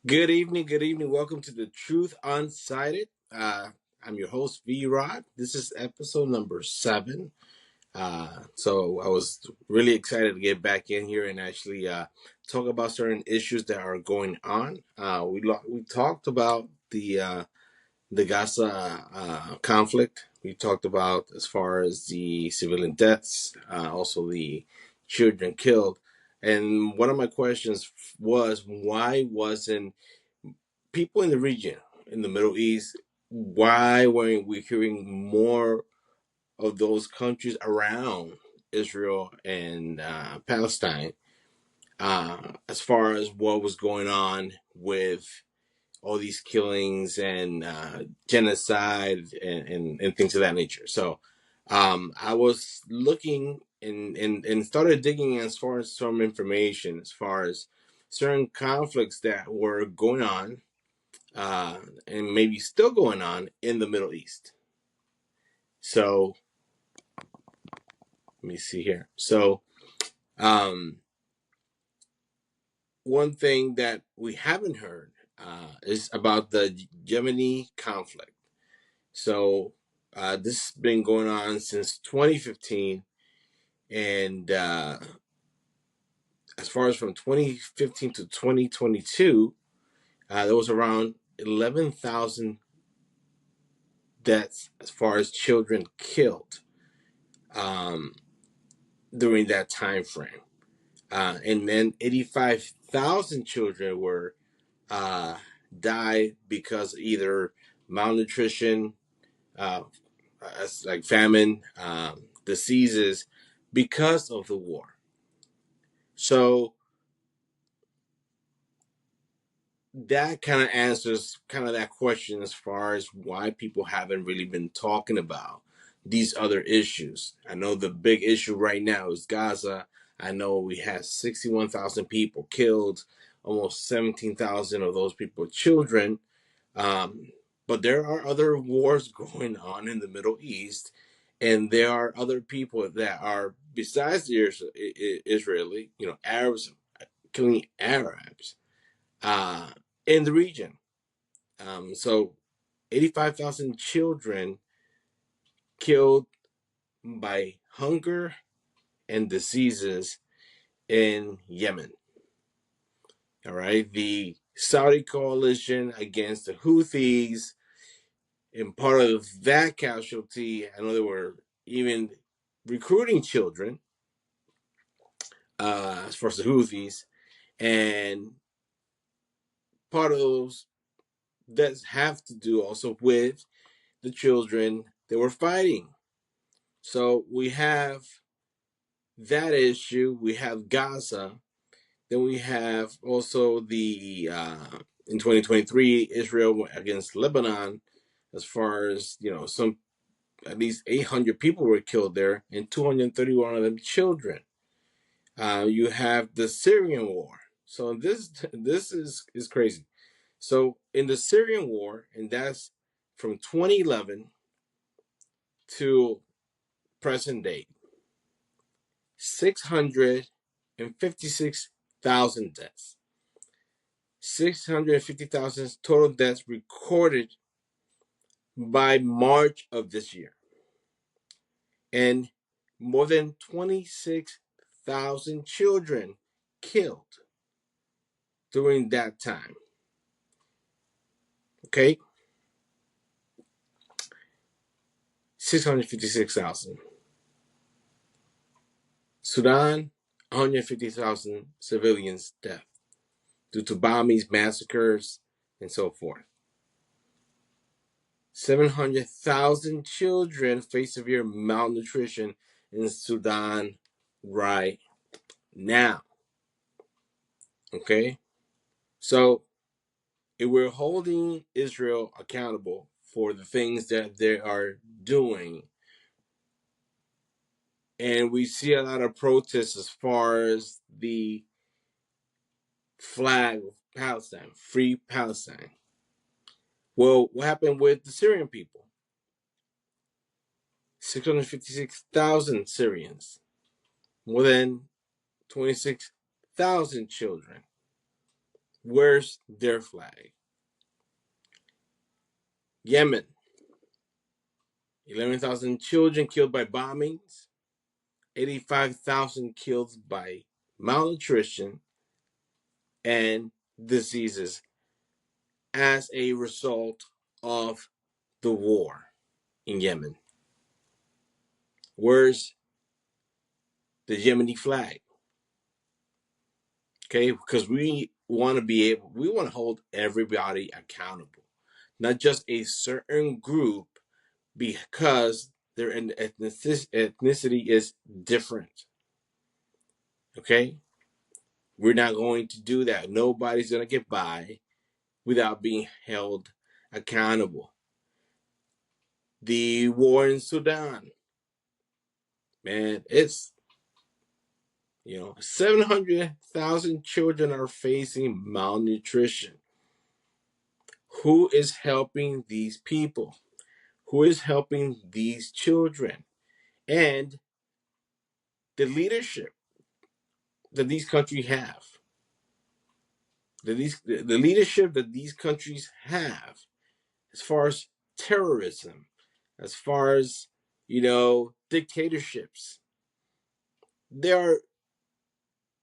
Good evening, good evening. Welcome to the Truth Unsighted. I'm your host, V Rod. This is episode number 7. So I was really excited to get back in here and actually talk about certain issues that are going on. We talked about the Gaza conflict. We talked about as far as the civilian deaths, also the children killed. And one of my questions was, why wasn't people in the region, in the Middle East, why weren't we hearing more of those countries around Israel and Palestine as far as what was going on with all these killings and genocide and things of that nature? So I was looking and started digging as far as some information as far as certain conflicts that were going on uh, and maybe still going on in the Middle East. So let me see here. So um, one thing that we haven't heard is about the Yemeni conflict. So this has been going on since 2015, and as far as from 2015 to 2022, there was around 11,000 deaths as far as children killed um, during that time frame. And then 85,000 children were uh, died because either malnutrition, uh, like famine, diseases, because of the war. So that kind of answers kind of that question as far as why people haven't really been talking about these other issues. I know the big issue right now is Gaza. I know we had 61,000 people killed, almost 17,000 of those people children. Um, but there are other wars going on in the Middle East, and there are other people that are besides the Israeli, Arabs killing Arabs uh, in the region. So 85,000 children killed by hunger and diseases in Yemen. All right. The Saudi coalition against the Houthis, and part of that casualty, I know they were even recruiting children as far as the Houthis, and part of those that have to do also with the children they were fighting. So we have that issue. We have Gaza. Then we have also the in 2023 Israel against Lebanon. As far as some at least 800 people were killed there, and 231 of them children. You have the Syrian war. So this is crazy. So in the Syrian war, and that's from 2011 to present day, 656,000 deaths. 650,000 total deaths recorded by March of this year. And more than 26,000 children killed during that time. Okay? 656,000. Sudan, 150,000 civilians dead due to bombings, massacres, and so forth. 700,000 children face severe malnutrition in Sudan right now. Okay? So, if we're holding Israel accountable for the things that they are doing, and we see a lot of protests as far as the flag of Palestine, free Palestine. Well, what happened with the Syrian people? 656,000 Syrians, more than 26,000 children. Where's their flag? Yemen, 11,000 children killed by bombings, 85,000 killed by malnutrition and diseases as a result of the war in Yemen. Where's the Yemeni flag? Okay, because we want to hold everybody accountable, not just a certain group because their ethnicity is different. Okay, we're not going to do that. Nobody's going to get by without being held accountable. The war in Sudan, man, it's 700,000 children are facing malnutrition. Who is helping these people? Who is helping these children? And the leadership that these countries have, the leadership that these countries have, as far as terrorism, as far as dictatorships, there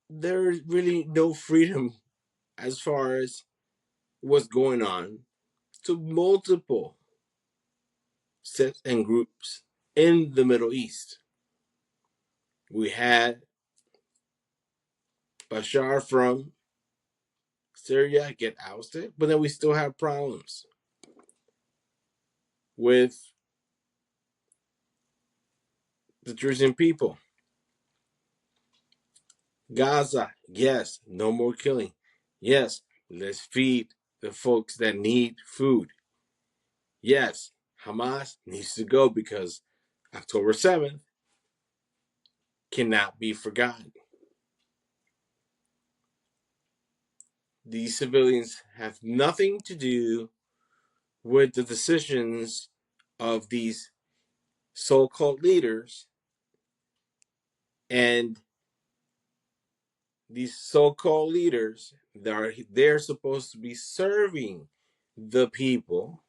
there's really no freedom as far as what's going on to multiple sets and groups in the Middle East. We had Bashar from Syria get ousted, but then we still have problems with the Jerusalem people. Gaza, yes, no more killing. Yes, let's feed the folks that need food. Yes, Hamas needs to go because October 7th cannot be forgotten. These civilians have nothing to do with the decisions of these so-called leaders, and these so-called leaders, they're supposed to be serving the people,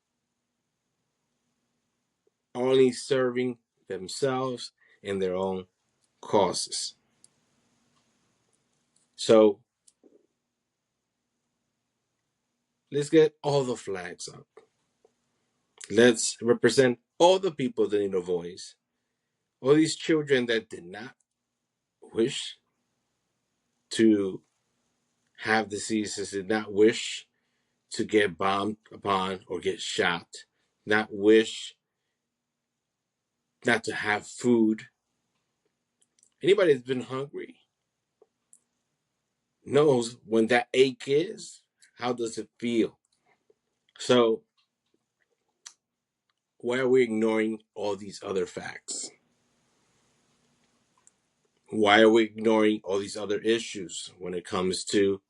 only serving themselves and their own causes. So let's get all the flags up. Let's represent all the people that need a voice. All these children that did not wish to have diseases, did not wish to get bombed upon or get shot, not wish not to have food. Anybody that's been hungry knows when that ache is, how does it feel? So why are we ignoring all these other facts? Why are we ignoring all these other issues when it comes to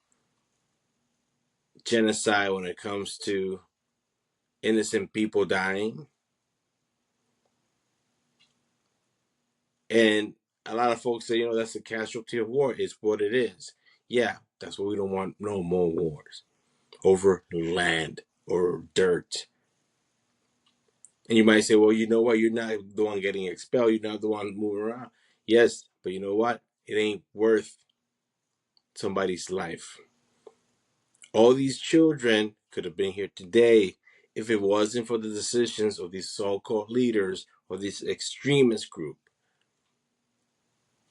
genocide, when it comes to innocent people dying? And a lot of folks say, that's a casualty of war. It's what it is. Yeah, that's what we don't want. No more wars over land or dirt. And you might say, well, you know what? You're not the one getting expelled. You're not the one moving around. Yes, but you know what? It ain't worth somebody's life. All these children could have been here today if it wasn't for the decisions of these so-called leaders or this extremist group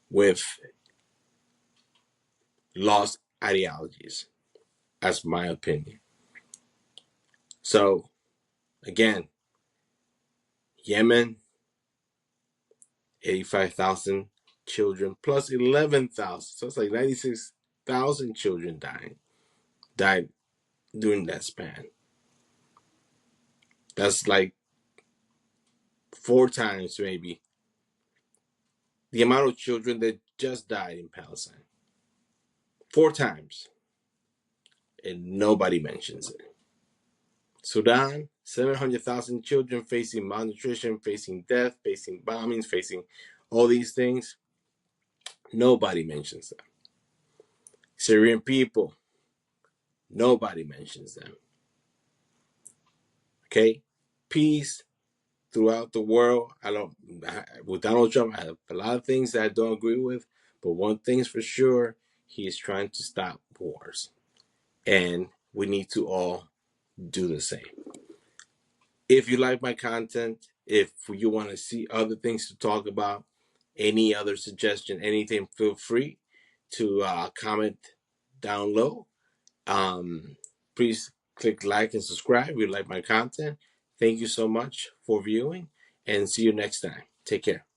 with lost ideologies. That's my opinion. So, again, Yemen, 85,000 children plus 11,000. So it's like 96,000 children died during that span. That's like 4 times maybe the amount of children that just died in Palestine. 4 times. And nobody mentions it. Sudan, 700,000 children facing malnutrition, facing death, facing bombings, facing all these things. Nobody mentions that. Syrian people, Nobody mentions them. Okay? Peace throughout the world. With Donald Trump, I have a lot of things that I don't agree with, but one thing's for sure, he is trying to stop wars. And we need to all do the same. If you like my content, if you want to see other things to talk about, any other suggestion, anything, feel free to comment down low. Please click like and subscribe if you like my content. Thank you so much for viewing, and see you next time. Take care.